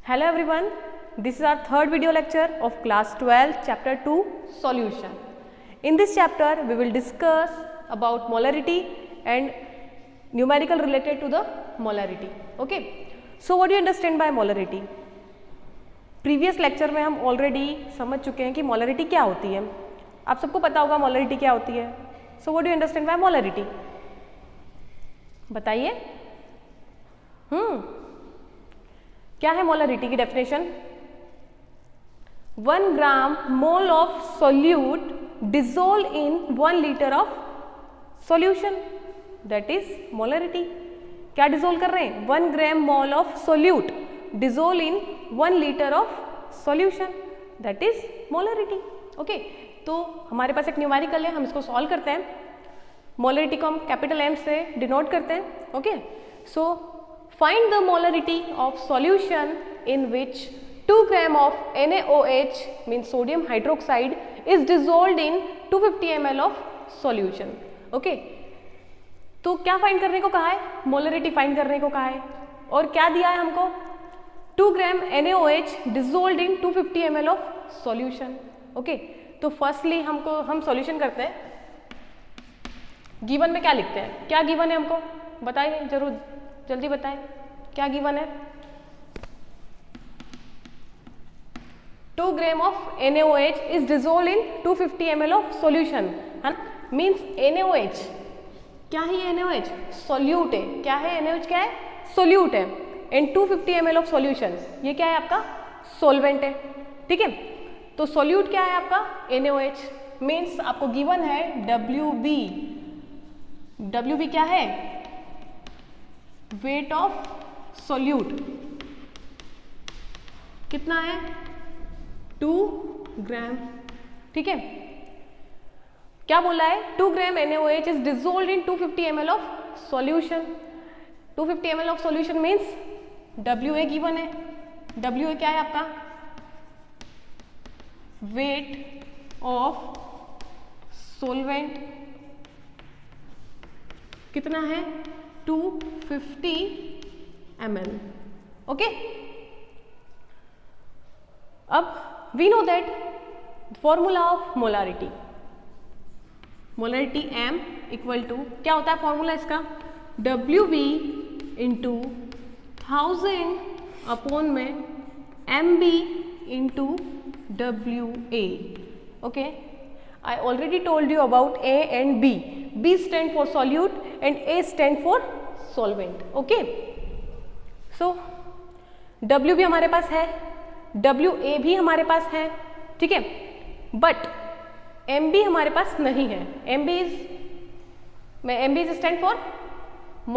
Hello everyone, this is our third video lecture of class 12 chapter 2 solution. In this chapter we will discuss about molarity and numerical related to the molarity. Okay, so what do you understand by molarity? Previous lecture में हम already समझ चुके हैं कि molarity क्या होती है. आप सबको पता होगा molarity क्या होती है. So what do you understand by molarity? बताइए. क्या है मोलरिटी की definition? 1 gram mole of solute dissolve in 1 litre of solution, that is molarity. क्या डिसोल्व कर रहे हैं? 1 gram mole of solute dissolve in 1 litre of solution, that is molarity. Okay, तो हमारे पास एक न्यूमेरिकल है, हम इसको सॉल्व करते हैं. मोलरिटी को हम कैपिटल एम से डिनोट करते हैं. Okay, so find the molarity of solution in which 2 gram of NaOH means sodium hydroxide is dissolved in 250 ml of solution. Okay, तो क्या फाइंड करने को कहा है? मोलरिटी फाइंड करने को कहा है. और क्या दिया है हमको? 2 gram NaOH dissolved in 250 ml of solution. Okay, तो फर्स्टली हम सॉल्यूशन करते हैं. गिवन में क्या लिखते हैं? क्या गिवन है हमको बताइए, जरूर जल्दी बताएं. क्या गिवन है? 2 gram of NaOH is dissolve in 250 ml of solution. Means NaOH क्या है? ये NaOH सोल्यूट है. क्या है? NaOH क्या है? सोल्यूट है. एंड 250 ml ऑफ सॉल्यूशन, ये क्या है? आपका सोलवेंट है. ठीक है, तो सोल्यूट क्या है आपका? NaOH. मीन्स आपको गिवन है WB. WB क्या है? Weight of solute. कितना है? 2 ग्राम. ठीक है, क्या बोला है? 2 gram NaOH is dissolved in 250 ml of solution. 250 ml of solution means WA given है. WA क्या है आपका? Weight of solvent. कितना है? 250 ml. ओके, अब we know that formula of molarity. Molarity M equal to क्या होता है फॉर्मूला इसका? WB इंटू 1000 अपॉन में MB into WA. Okay, I already told you about A and B. B stand for solute and A stand for solvent. Okay. So W भी हमारे पास है, WA भी हमारे पास है. ठीक है, बट MB हमारे पास नहीं है. MB is stand for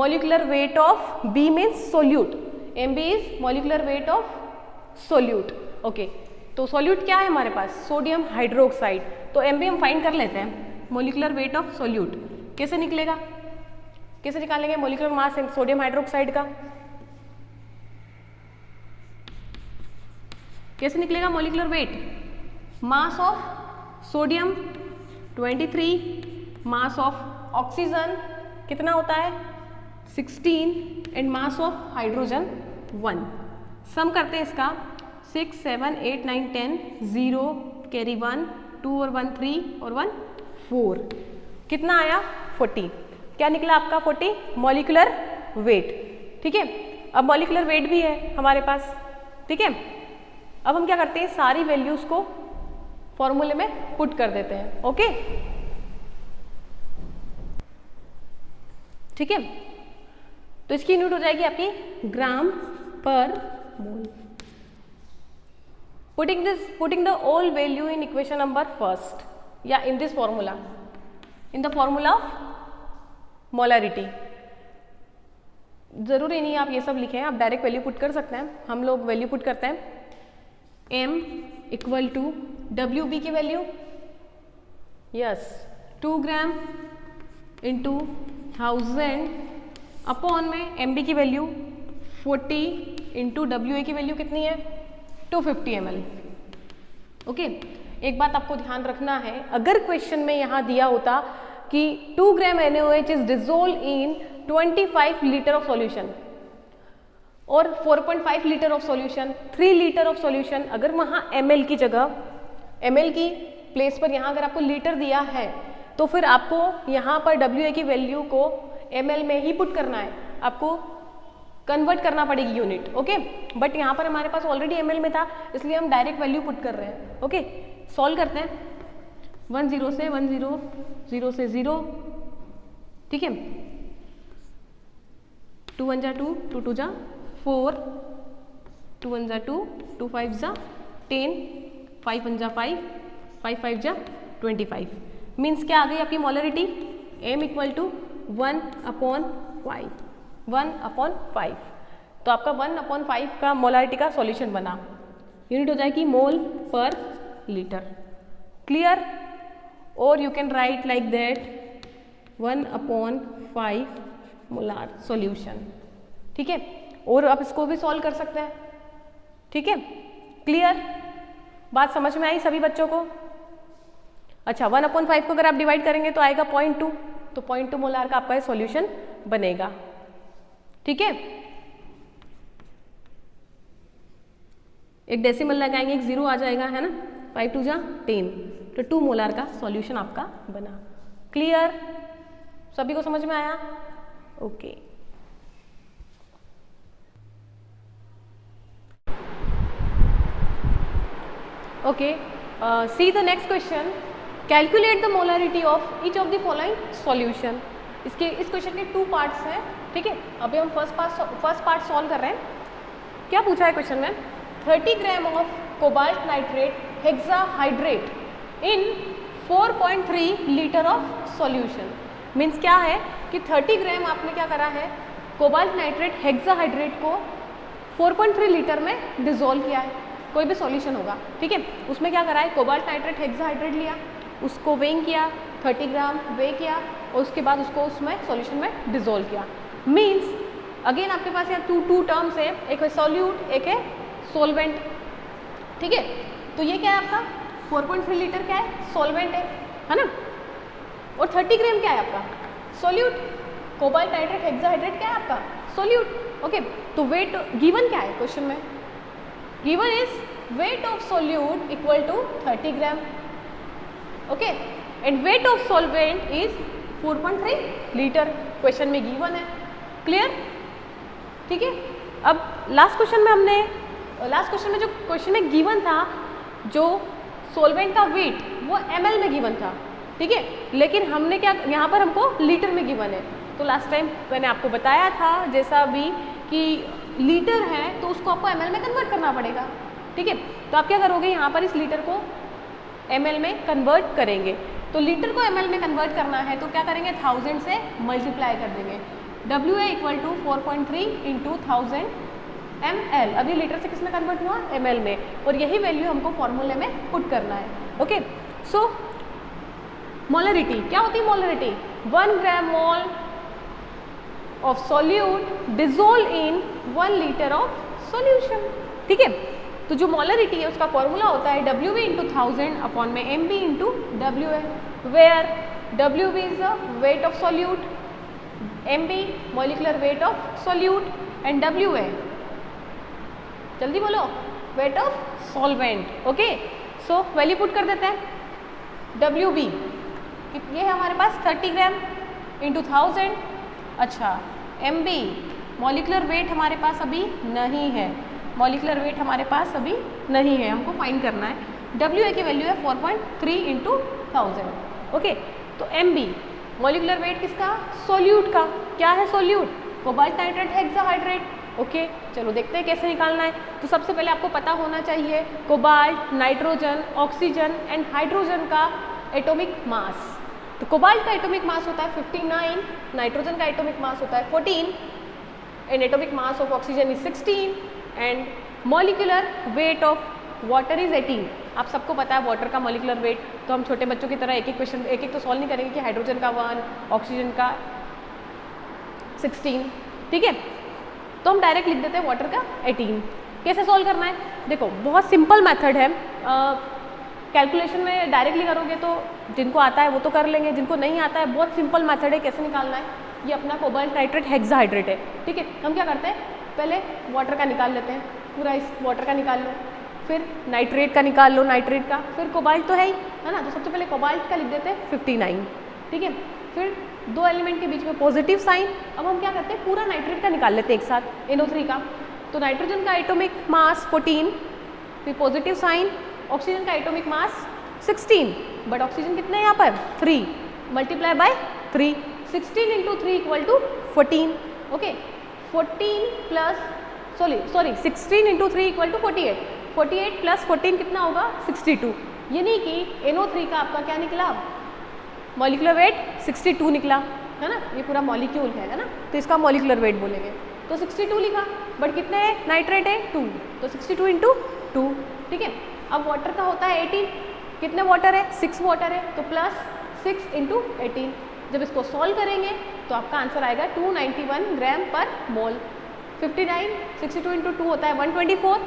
molecular weight of B means solute. MB is molecular weight of solute. Okay. तो सोल्यूट क्या है हमारे पास? Sodium hydroxide. तो MB हम फाइंड कर लेते हैं. मोलिकुलर वेट ऑफ सोल्यूट कैसे निकलेगा? कैसे निकालेंगे मोलिकुलर मास सोडियम हाइड्रोक्साइड का? कैसे निकलेगा molecular weight? Mass of sodium 23, mass of oxygen कितना होता है? 16 एंड मास ऑफ हाइड्रोजन 1. सम करते हैं इसका. 6, 7, 8, 9, 10, 0 कैरी 1, 2 और 1 3 और 1 4. कितना आया? 40. क्या निकला आपका? 40 मॉलिक्यूलर वेट. ठीक है, अब मॉलिक्यूलर वेट भी है हमारे पास. ठीक है, अब हम क्या करते हैं? सारी वैल्यूज को फॉर्मूले में पुट कर देते हैं. ओके, ठीक है, तो इसकी यूनिट हो जाएगी आपकी ग्राम पर मोल. Putting the all value in equation number first, yeah, in this formula, in the formula of molarity. जरूरी नहीं आप ये सब लिखें, आप डायरेक्ट वैल्यू पुट कर सकते हैं. हम लोग वैल्यू पुट करते हैं. M इक्वल टू WB की value, yes 2 gram into 1000 upon में MB की वैल्यू 40 इंटू WA की वैल्यू कितनी है? 250 ml. ओके, एक बात आपको ध्यान रखना है, अगर क्वेश्चन में यहां दिया होता कि 2 gram NaOH is dissolve in 25 litre of solution, और 4.5 litre of solution, 3 litre of solution. अगर वहाँ ml की जगह, ml की प्लेस पर यहाँ अगर आपको लीटर दिया है तो फिर आपको यहाँ पर WA की वैल्यू को ml में ही पुट करना है, आपको कन्वर्ट करना पड़ेगी यूनिट। ओके, बट यहाँ पर हमारे पास ऑलरेडी ml में था, इसलिए हम डायरेक्ट वैल्यू पुट कर रहे हैं। ओके, सॉल्व करते हैं। 1 0 से 1 0, 0 से 0, ठीक है। 2 1 जा 2, 2 2 जा 4, 2 1 जा 2, 2 5 जा 10, 5 1 जा 5, 5 5 जा 25। मीन्स क्या आ गई आपकी मोलरिटी? m equal to 1/5, 1/5। तो आपका 1/5 का मोलरिटी का सॉल्यूशन बना। यूनिट हो जाएगी मोल पर लीटर। क्लियर? और you can write like that 1/5 molar solution, ठीक है। और आप इसको भी सॉल्व कर सकते हैं, ठीक है। क्लियर? बात समझ में आई सभी बच्चों को? अच्छा, 1/5 को अगर आप डिवाइड करेंगे तो आएगा 0.2, तो 0.2 मोलार का आपका सॉल्यूशन बनेगा, ठीक है। एक डेसिमल लगाएंगे, एक 0 आ जाएगा, है ना। 5 2 जा 10, तो 2 मोलार का सॉल्यूशन आपका बना। क्लियर? सभी को समझ में आया? Okay. Okay, see the next question. Calculate the molarity of each of the following solution. इस क्वेश्चन के 2 पार्ट्स हैं, ठीक है। अभी हम फर्स्ट पार्ट सॉल्व कर रहे हैं। क्या पूछा है क्वेश्चन में? 30 gram of cobalt nitrate hexahydrate in 4.3 litre of solution. Means क्या है कि 30 ग्राम आपने क्या करा है, कोबाल्ट नाइट्रेट हेक्साहाइड्रेट को 4.3 लीटर में डिजोल्व किया है। कोई भी सॉल्यूशन होगा, ठीक है। उसमें क्या करा है, कोबाल्ट नाइट्रेट हेक्साहाइड्रेट लिया, उसको वेइंग किया, 30 ग्राम वे किया, और उसके बाद उसको उसमें सॉल्यूशन में डिजोल्व किया। मीन्स अगेन आपके पास यहाँ टू टर्म्स है, एक है सॉल्यूट, एक है सॉल्वेंट, ठीक है। तो ये क्या है आपका 4.3 लीटर क्या है, सॉल्वेंट है ना। और 30 ग्राम क्या है आपका, सॉल्यूट। कोबाल्ट नाइट्रेट हेक्साहाइड्रेट क्या है आपका, सॉल्यूट। ओके, तो वेट गिवन क्या है क्वेश्चन में? Given is weight of solute equal to 30 gram, okay, and weight of solvent is 4.3 litre. Question में गिवन है। क्लियर? ठीक है। अब लास्ट क्वेश्चन में जो क्वेश्चन में गिवन था, जो सॉल्वेंट का वेट वो ml में गिवन था, ठीक है। लेकिन हमने क्या, यहाँ पर हमको लीटर में गिवन है। तो लास्ट टाइम मैंने आपको बताया था जैसा भी कि लीटर है तो उसको आपको ml में कन्वर्ट करना पड़ेगा, ठीक है। तो आप क्या करोगे, यहाँ पर इस लीटर को ml में कन्वर्ट करेंगे। तो लीटर को ml में कन्वर्ट करना है तो क्या करेंगे, 1000 से मल्टीप्लाई कर देंगे। WA equal to 4.3 into 1000 ml। अब ये लीटर से किस में कन्वर्ट हुआ, ml में, और यही वैल्यू हमको फॉर्मूले में पुट करना है। ओके, सो मोलरिटी क्या होती है? Molarity 1 gram mole of solute dissolve in 1 liter of solution, ठीक है। तो जो मोलरिटी है उसका फॉर्मूला होता है WV इंटू 1000 अपॉन में MB into WA, where WV is the weight of solute, MB molecular weight of solute, and WA जल्दी बोलो, weight of solvent. Okay, so value put कर देते हैं। WV ये है हमारे पास 30 ग्राम इंटू 1000। अच्छा, MB मॉलिक्यूलर वेट हमारे पास अभी नहीं है, मॉलिक्यूलर वेट हमारे पास अभी नहीं है, हमको फाइंड करना है। WA की वैल्यू है 4.3 इंटू 1000। ओके, तो MB मॉलिक्यूलर वेट किसका, सोल्यूट का। क्या है solute, cobalt nitrate hexahydrate. Okay, चलो देखते हैं कैसे निकालना है। तो सबसे पहले आपको पता होना चाहिए cobalt, nitrogen, oxygen and hydrogen का एटॉमिक मास। तो कोबाल्ट का एटॉमिक मास होता है 59, नाइट्रोजन का एटॉमिक मास होता है 14, and atomic mass of oxygen is 16, and molecular weight of water is 18। आप सबको पता है वाटर का मॉलिक्यूलर वेट, तो हम छोटे बच्चों की तरह एक एक क्वेश्चन एक एक तो सॉल्व नहीं करेंगे कि हाइड्रोजन का 1, ऑक्सीजन का 16, ठीक है। तो हम डायरेक्ट लिख देते हैं वाटर का 18। कैसे सॉल्व करना है, देखो बहुत सिंपल मेथड है। कैलकुलेशन में डायरेक्टली करोगे तो जिनको आता है वो तो कर लेंगे, जिनको नहीं आता है बहुत सिंपल मेथड है कैसे निकालना है। ये अपना कोबाल्ट नाइट्रेट हेक्साहाइड्रेट है, ठीक है। हम क्या करते हैं, पहले वाटर का निकाल लेते हैं, पूरा इस वाटर का निकाल लो, फिर नाइट्रेट का निकाल लो, नाइट्रेट का, फिर कोबाल्ट तो है ही, है ना, तो सबसे पहले कोबाल्ट का लिख देते हैं 59, ठीक है। फिर दो एलिमेंट के बीच में पॉजिटिव साइन। अब हम क्या करते हैं, पूरा नाइट्रेट का निकाल लेते हैं एक साथ, NO3 का। तो नाइट्रोजन का एटॉमिक मास 14, फिर पॉजिटिव साइन, ऑक्सीजन का एटॉमिक मास 16, बट ऑक्सीजन कितने हैं यहाँ पर 3, multiply by 3, 16 × 3 = 14, okay. 14 plus sorry 16 × 3 = 48, 48 + 14 कितना होगा 62, यानी कि NO3 का आपका क्या निकला, मॉलिक्यूलर वेट 62 निकला, है ना, ये पूरा मॉलिक्यूल है ना, तो इसका मॉलिक्यूलर वेट बोलेंगे, तो 62 लिखा, बट कितने है नाइट्रेट है 2, तो 62 × 2, ठीक है। अब वाटर का होता है 18, कितने वाटर है 6 वाटर है, तो प्लस 6 × 18, जब इसको सॉल्व करेंगे तो आपका आंसर आएगा 291 ग्राम पर मोल। 59, 62 × 2 होता है 124,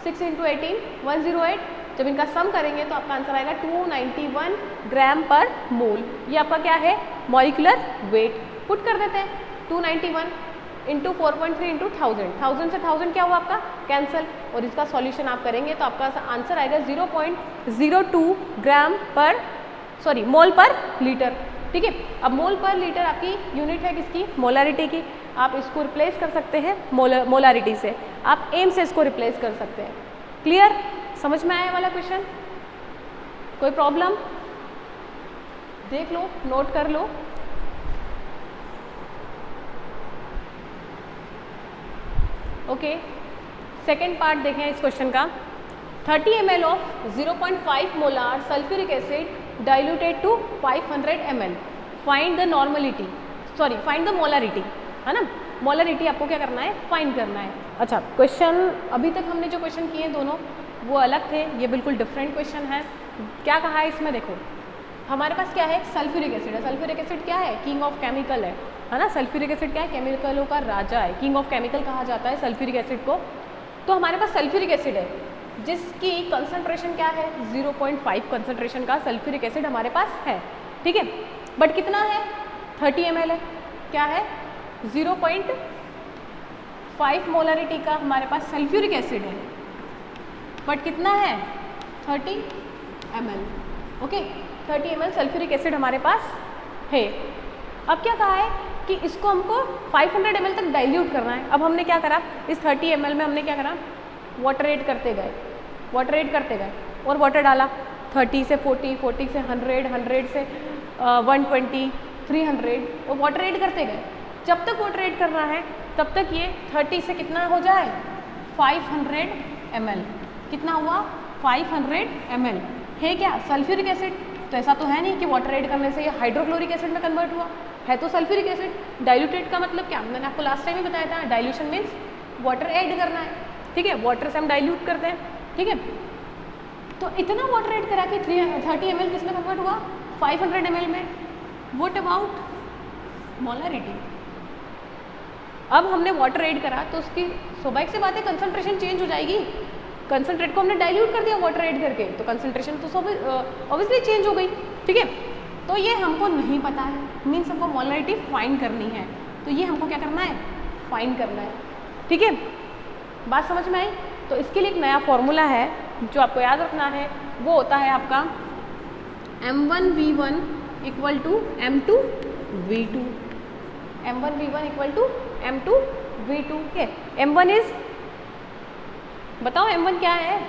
6 × 18 108, जब इनका सम करेंगे तो आपका आंसर आएगा 291 ग्राम पर मोल। ये आपका क्या है मॉलिक्यूलर वेट। पुट कर देते हैं 291 × 4.3 × 1000, 1000 से 1000 क्या हुआ आपका कैंसिल, और इसका सॉल्यूशन आप करेंगे तो आपका आंसर आएगा 0.02 ग्राम पर मोल पर लीटर, ठीक है। अब मोल पर लीटर आपकी यूनिट है किसकी, मोलारिटी की। आप इसको रिप्लेस कर सकते हैं मोलारिटी से, आप एम से इसको रिप्लेस कर सकते हैं। क्लियर, समझ में आया वाला क्वेश्चन, कोई प्रॉब्लम, देख लो, नोट कर लो। ओके, सेकेंड पार्ट देखें इस क्वेश्चन का। 30 ml of 0.5 molar sulphuric acid diluted to 500 ml, find the normality, find the molarity, है ना। मोलारिटी आपको क्या करना है, फाइंड करना है। अच्छा, क्वेश्चन अभी तक हमने जो क्वेश्चन किए दोनों वो अलग थे, ये बिल्कुल डिफरेंट क्वेश्चन है। क्या कहा है इसमें, देखो हमारे पास क्या है, सल्फ्यूरिक एसिड है। सल्फ्यूरिक एसिड क्या है, किंग ऑफ केमिकल है ना। सल्फ्यूरिक एसिड क्या है, केमिकलों का राजा है, किंग ऑफ केमिकल कहा जाता है सल्फ्यूरिक एसिड को। तो हमारे पास सल्फ्यूरिक एसिड है जिसकी कंसंट्रेशन क्या है, 0.5 कंसंट्रेशन का सल्फ्यूरिक एसिड हमारे पास है, ठीक है। बट कितना है, 30 ml है, क्या है 0.5 मोलारिटी का हमारे पास सल्फ्यूरिक एसिड है, बट कितना है 30 ml, okay. 30 ml sulphuric acid हमारे पास है। अब क्या कहा है कि इसको हमको 500 ml तक डाइल्यूट करना है। अब हमने क्या करा, इस 30 ml में हमने क्या करा, वाटर ऐड करते गए और वाटर डाला 30 से 40, 40 से 100, 100 से 120, 300 और वाटर ऐड करते गए। जब तक वाटर ऐड करना है तब तक ये 30 से कितना हो जाए 500 ml, कितना हुआ 500 ml है क्या सल्फ्यूरिक एसिड। तो ऐसा तो है नहीं कि वाटर ऐड करने से ये हाइड्रोक्लोरिक एसिड में कन्वर्ट हुआ है, तो सल्फ्यूरिक एसिड। डाइल्यूटेड का मतलब क्या, मैंने आपको लास्ट टाइम ही बताया था, डाइल्यूशन मीन्स वाटर ऐड करना है, ठीक है। वाटर से हम डाइल्यूट करते हैं, ठीक है। तो इतना वाटर ऐड करा कि 30 ml किसमें कन्वर्ट हुआ 500 ml में। What about molarity. अब हमने वाटर ऐड करा तो उसकी स्वाभाविक सी बात है कंसंट्रेशन चेंज हो जाएगी। कंसंट्रेट को हमने डाइल्यूट कर दिया वाटर ऐड करके, तो कंसंट्रेशन तो ऑब्वियसली चेंज हो गई, ठीक है। तो ये हमको नहीं पता है, मीन्स हमको मोलारिटी फाइंड करनी है, तो ये हमको क्या करना है, फाइंड करना है, ठीक है। बात समझ में आई। तो इसके लिए एक नया फॉर्मूला है जो आपको याद रखना है, वो होता है आपका M1V1 = M2V2, M1V1 = M2V2, ठीक है। M1 इज, बताओ M1 क्या है,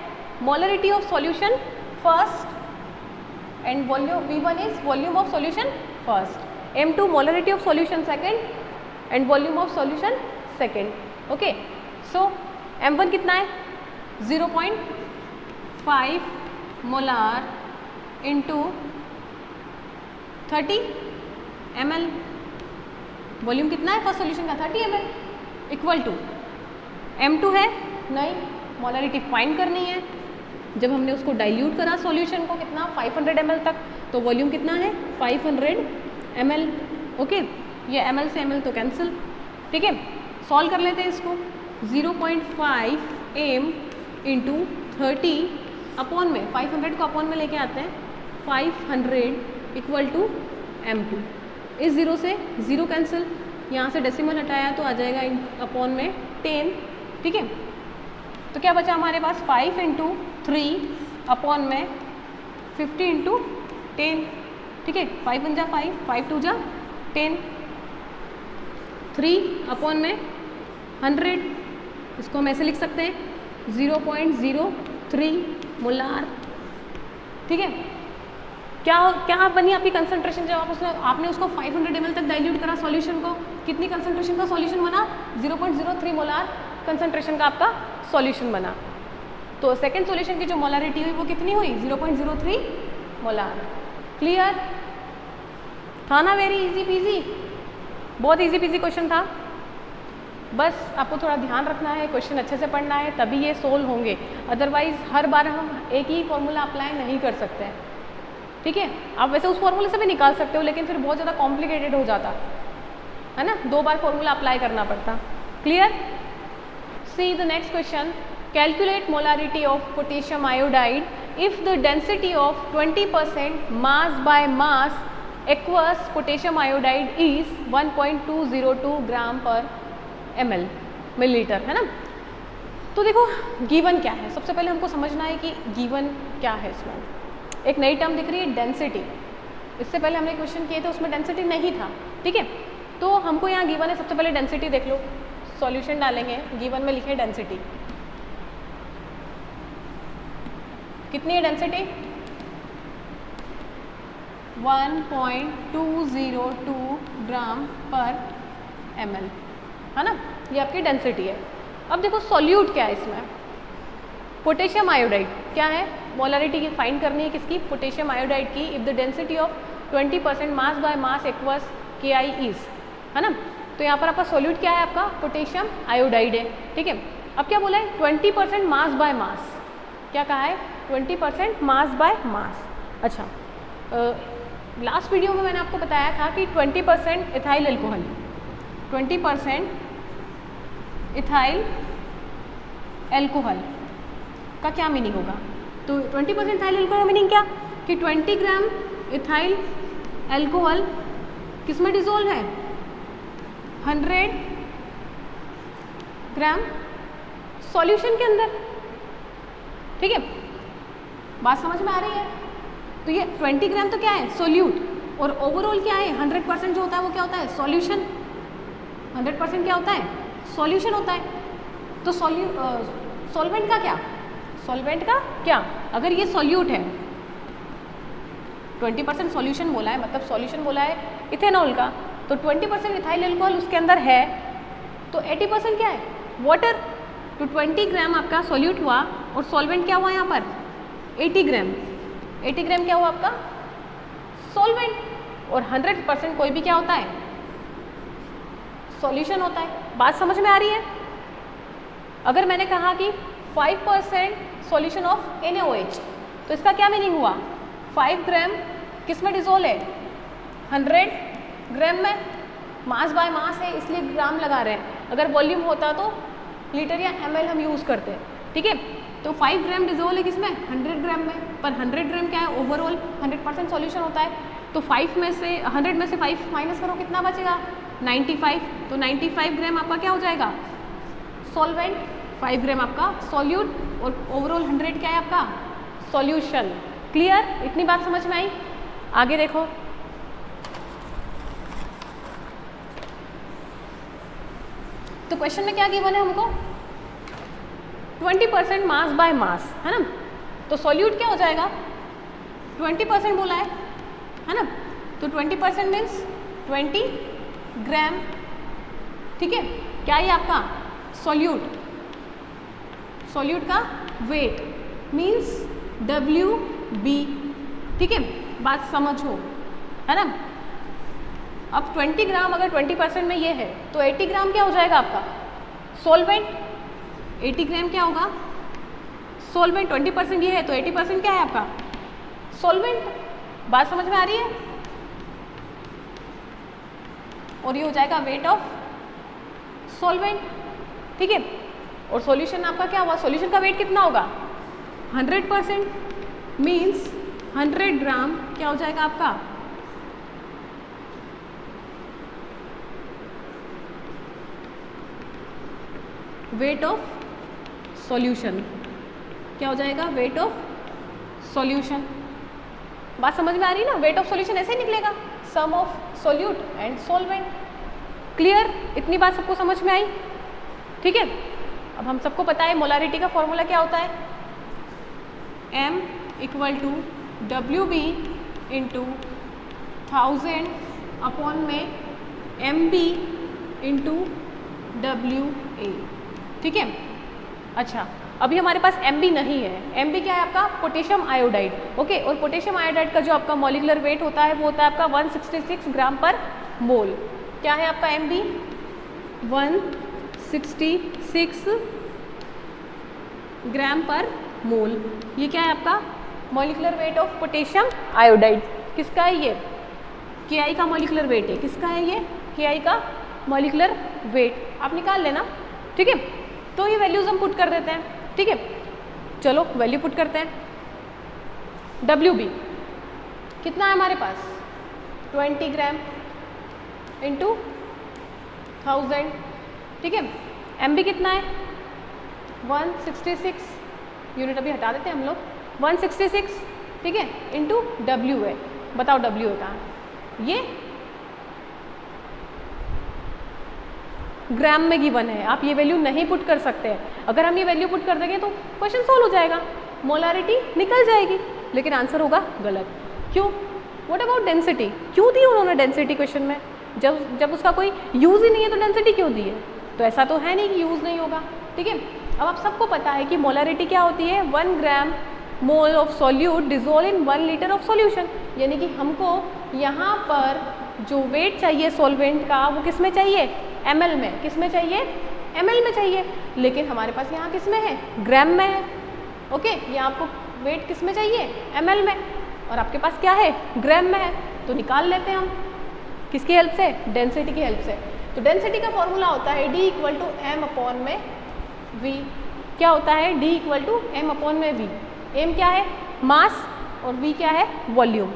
molarity of solution first and volume, V1 is volume of solution first, M2 molarity of solution second and volume of solution second, okay. So M1 कितना है 0.5 molar into 30 ml, volume कितना है first solution का 30 ml, equal to M2 है नहीं, molarity find करनी है। जब हमने उसको डाइल्यूट करा सॉल्यूशन को कितना 500 ml तक, तो वॉल्यूम कितना है 500 ml, ओके। ये ml से ml तो कैंसिल, ठीक है। सॉल्व कर लेते हैं इसको, 0.5 m इंटू 30 अपॉन में 500 को अपॉन में लेके आते हैं 500 इक्वल टू M2, इस 0 से 0 कैंसिल, यहाँ से डेसिमल हटाया तो आ जाएगा अपॉन में 10, ठीक है। तो क्या बचा हमारे पास 5 × 3 अपॉन में 50 × 10, ठीक है। 5 × 5, 5 × 2 10, 3 अपॉन में 100, इसको हम ऐसे लिख सकते हैं 0.03 मोलार, ठीक है। क्या बनी आपकी कंसंट्रेशन जब आपने उसको 500 ml तक डाइल्यूट करा सॉल्यूशन को, कितनी कंसंट्रेशन का सॉल्यूशन बना? 0.03 मोलार कंसंट्रेशन का आपका सॉल्यूशन बना। तो सेकंड सॉल्यूशन की जो मोलारिटी हुई वो कितनी हुई? 0.03 मोलार। क्लियर था ना? वेरी इजी पीजी, बहुत इजी पीजी क्वेश्चन था। बस आपको थोड़ा ध्यान रखना है, क्वेश्चन अच्छे से पढ़ना है, तभी ये सोल्व होंगे। अदरवाइज हर बार हम एक ही फॉर्मूला अप्लाई नहीं कर सकते हैं, ठीक है। आप वैसे उस फॉर्मूले से भी निकाल सकते हो, लेकिन फिर बहुत ज़्यादा कॉम्प्लिकेटेड हो जाता है ना, 2 बार फॉर्मूला अप्लाई करना पड़ता। Clear? See the next question, calculate molarity of potassium iodide if the density of 20% mass by mass aqueous potassium iodide is 1.202 ग्राम पर ml, मिलीलीटर, है ना। तो देखो गिवन क्या है, सबसे पहले हमको समझना है कि गिवन क्या है। इसमें एक नई टर्म दिख रही है डेंसिटी, इससे पहले हमने क्वेश्चन किए थे उसमें डेंसिटी नहीं था, ठीक है। तो हमको यहाँ गिवन है, सबसे पहले डेंसिटी देख लो, सॉल्यूशन डालेंगे, गिवन में लिखे डेंसिटी, कितनी है डेंसिटी? 1.202 ग्राम पर ml, है ना, ये आपकी डेंसिटी है। अब देखो सॉल्यूट क्या है इसमें, पोटेशियम आयोडाइड क्या है, मोलारिटी की फाइंड करनी है किसकी? पोटेशियम आयोडाइड की। If the density of 20% mass by mass aqueous KI is, है ना। तो यहाँ पर आपका सॉल्यूट क्या है? आपका पोटेशियम आयोडाइड है, ठीक है। अब क्या बोला है? 20% मास बाय मास, क्या कहा है? 20% मास बाय मास। अच्छा, लास्ट वीडियो में मैंने आपको बताया था कि 20% इथाइल एल्कोहल, 20% इथाइल एल्कोहल का क्या मीनिंग होगा? तो 20% इथाइल एल्कोहल का मीनिंग क्या? कि 20 ग्राम इथाइल एल्कोहल किस में डिजोल्व है? 100 ग्राम सॉल्यूशन के अंदर, ठीक है। बात समझ में आ रही है? तो ये 20 ग्राम तो क्या है? सोल्यूट, और ओवरऑल क्या है? 100% जो होता है वो क्या होता है? सॉल्यूशन। 100% क्या होता है? सॉल्यूशन होता है। तो सॉल्वेंट का क्या? सॉल्वेंट का क्या? अगर ये सॉल्यूट है, 20% सॉल्यूशन बोला है, मतलब सॉल्यूशन बोला है इथेनॉल का, तो 20% इथाइल एल्कोहल उसके अंदर है, तो 80% क्या है? वाटर। तो 20 ग्राम आपका सॉल्यूट हुआ, और सॉल्वेंट क्या हुआ यहाँ पर? 80 ग्राम। 80 ग्राम क्या हुआ आपका? सॉल्वेंट। और 100% कोई भी क्या होता है? सॉल्यूशन होता है। बात समझ में आ रही है? अगर मैंने कहा कि 5% सॉल्यूशन ऑफ NaOH, तो इसका क्या मीनिंग हुआ? 5 ग्राम किस में डिजोल्व है? 100 ग्राम में। मास बाय मास है इसलिए ग्राम लगा रहे हैं, अगर वॉल्यूम होता तो लीटर या ml हम यूज़ करते हैं, ठीक है। तो 5 ग्राम डिजोल्व है किसमें? 100 ग्राम में। पर 100 ग्राम क्या है? ओवरऑल 100% सॉल्यूशन होता है। तो 5 में से 100 में से 5 माइनस करो, कितना बचेगा? 95। तो 95 ग्राम आपका क्या हो जाएगा? सॉल्वेंट। 5 ग्राम आपका सॉल्यूट, और ओवरऑल 100 क्या है आपका? सॉल्यूशन। क्लियर? इतनी बात समझ में आई? आगे देखो, तो क्वेश्चन में क्या गिवन है हमको? 20% मास बाय मास, है ना। तो सॉल्यूट क्या हो जाएगा? 20% बोला है ना। तो 20% मीन्स 20 ग्राम, ठीक है। क्या ये आपका सॉल्यूट? सॉल्यूट का वेट मीन्स WB, ठीक है। बात समझो, है ना। अब 20 ग्राम अगर 20% में ये है, तो 80 ग्राम क्या हो जाएगा आपका? सॉल्वेंट। 80 ग्राम क्या होगा? सॉल्वेंट। 20% ये है, तो 80% क्या है आपका? सॉल्वेंट। बात समझ में आ रही है? और ये हो जाएगा वेट ऑफ सॉल्वेंट, ठीक है। और सॉल्यूशन आपका क्या हुआ? सॉल्यूशन का वेट कितना होगा? 100% मीन्स 100 ग्राम क्या हो जाएगा आपका? वेट ऑफ सॉल्यूशन, क्या हो जाएगा, वेट ऑफ सॉल्यूशन। बात समझ में आ रही है ना, वेट ऑफ सॉल्यूशन ऐसे ही निकलेगा, sum of solute and solvent. Clear, इतनी बात सबको समझ में आई? ठीक है, अब हम सबको पता है मोलारिटी का फॉर्मूला क्या होता है, M equal to WB into 1000 upon में MB इंटू WA। ठीक है, अच्छा अभी हमारे पास MB नहीं है, MB क्या है आपका, पोटेशियम आयोडाइड। ओके, और पोटेशियम आयोडाइड का जो आपका मॉलिक्यूलर वेट होता है वो होता है आपका 166 ग्राम पर मोल। क्या है आपका MB, 166 ग्राम पर मोल। ये क्या है आपका molecular weight of potassium iodide. किसका है ये, Ki का मॉलिक्यूलर वेट है। किसका है ये, Ki का मॉलिक्यूलर वेट, आप निकाल लेना। ठीक है, तो ये वैल्यूज हम पुट कर देते हैं। ठीक है, चलो वैल्यू पुट करते हैं। WB कितना है हमारे पास, 20 ग्राम इंटू 1000। ठीक है, MB कितना है, 166, यूनिट अभी हटा देते हैं हम लोग, 166। ठीक है, इंटू W है, बताओ W है कहाँ, ये ग्राम में गिवन है, आप ये वैल्यू नहीं पुट कर सकते हैं। अगर हम ये वैल्यू पुट कर देंगे तो क्वेश्चन सॉल्व हो जाएगा, मोलारिटी निकल जाएगी, लेकिन आंसर होगा गलत। क्यों, व्हाट अबाउट डेंसिटी, क्यों दी उन्होंने डेंसिटी क्वेश्चन में, जब उसका कोई यूज़ ही नहीं है तो डेंसिटी क्यों दी है, तो ऐसा तो है नहीं कि यूज़ नहीं होगा। ठीक है, अब आप सबको पता है कि मोलारिटी क्या होती है, 1 gram mole of solute dissolve in 1 litre of solution. यानी कि हमको यहाँ पर जो वेट चाहिए सॉल्वेंट का वो किस में चाहिए, ml में। किस में चाहिए, ml में चाहिए, लेकिन हमारे पास यहाँ किस में है, ग्राम में है। ओके, ये आपको वेट किस में चाहिए, ml में, और आपके पास क्या है, ग्राम में है। तो निकाल लेते हैं हम, किसकी हेल्प से, डेंसिटी की हेल्प से। तो डेंसिटी का फॉर्मूला होता है D equal to M upon में V। क्या होता है, D equal to M upon में V। M क्या है, मास, और V क्या है, वॉल्यूम,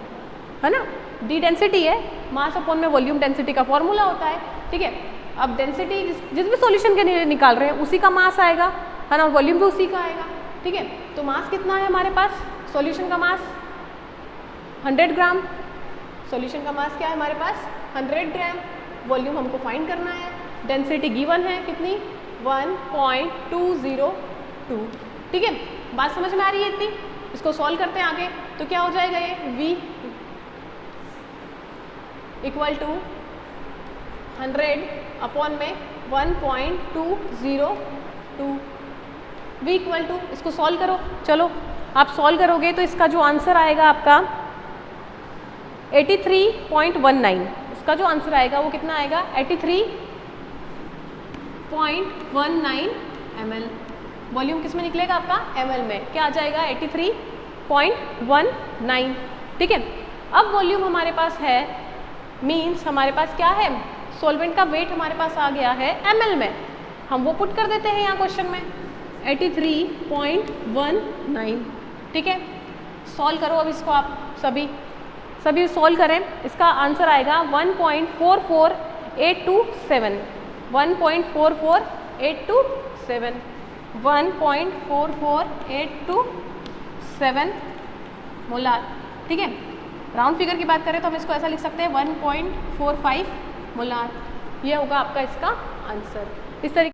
है ना। D डेंसिटी है, मास अपॉन में वॉल्यूम डेंसिटी का फॉर्मूला होता है। ठीक है, अब डेंसिटी जिस भी सॉल्यूशन के लिए निकाल रहे हैं उसी का मास आएगा, है ना, और वॉल्यूम भी उसी का आएगा। ठीक है, तो मास कितना है हमारे पास, सॉल्यूशन का मास 100 ग्राम। सॉल्यूशन का मास क्या है हमारे पास, 100 ग्राम। वॉल्यूम हमको फाइंड करना है, डेंसिटी गिवन है कितनी, 1.202। ठीक है, बात समझ में आ रही है इतनी, इसको सॉल्व करते हैं आगे। तो क्या हो जाएगा ये, V इक्वल टू 100 अपॉन में 1.202। V इक्वल टू, इसको सॉल्व करो। चलो आप सॉल्व करोगे तो इसका जो आंसर आएगा आपका 83.19। इसका जो आंसर आएगा वो कितना आएगा, 83.19 ml। वॉल्यूम किस में निकलेगा आपका, ml में। क्या आ जाएगा, 83.19। ठीक है, अब वॉल्यूम हमारे पास है, मीन्स हमारे पास क्या है, सॉल्वेंट का वेट हमारे पास आ गया है ml में। हम वो पुट कर देते हैं यहाँ क्वेश्चन में, 83.19। ठीक है, सॉल्व करो अब इसको, आप सभी सॉल्व करें। इसका आंसर आएगा 1.44827। 1.44827 1.44827 मोलार। ठीक है, राउंड फिगर की बात करें तो हम इसको ऐसा लिख सकते हैं 1.45 मोलार। ये होगा आपका इसका आंसर। इस तरीके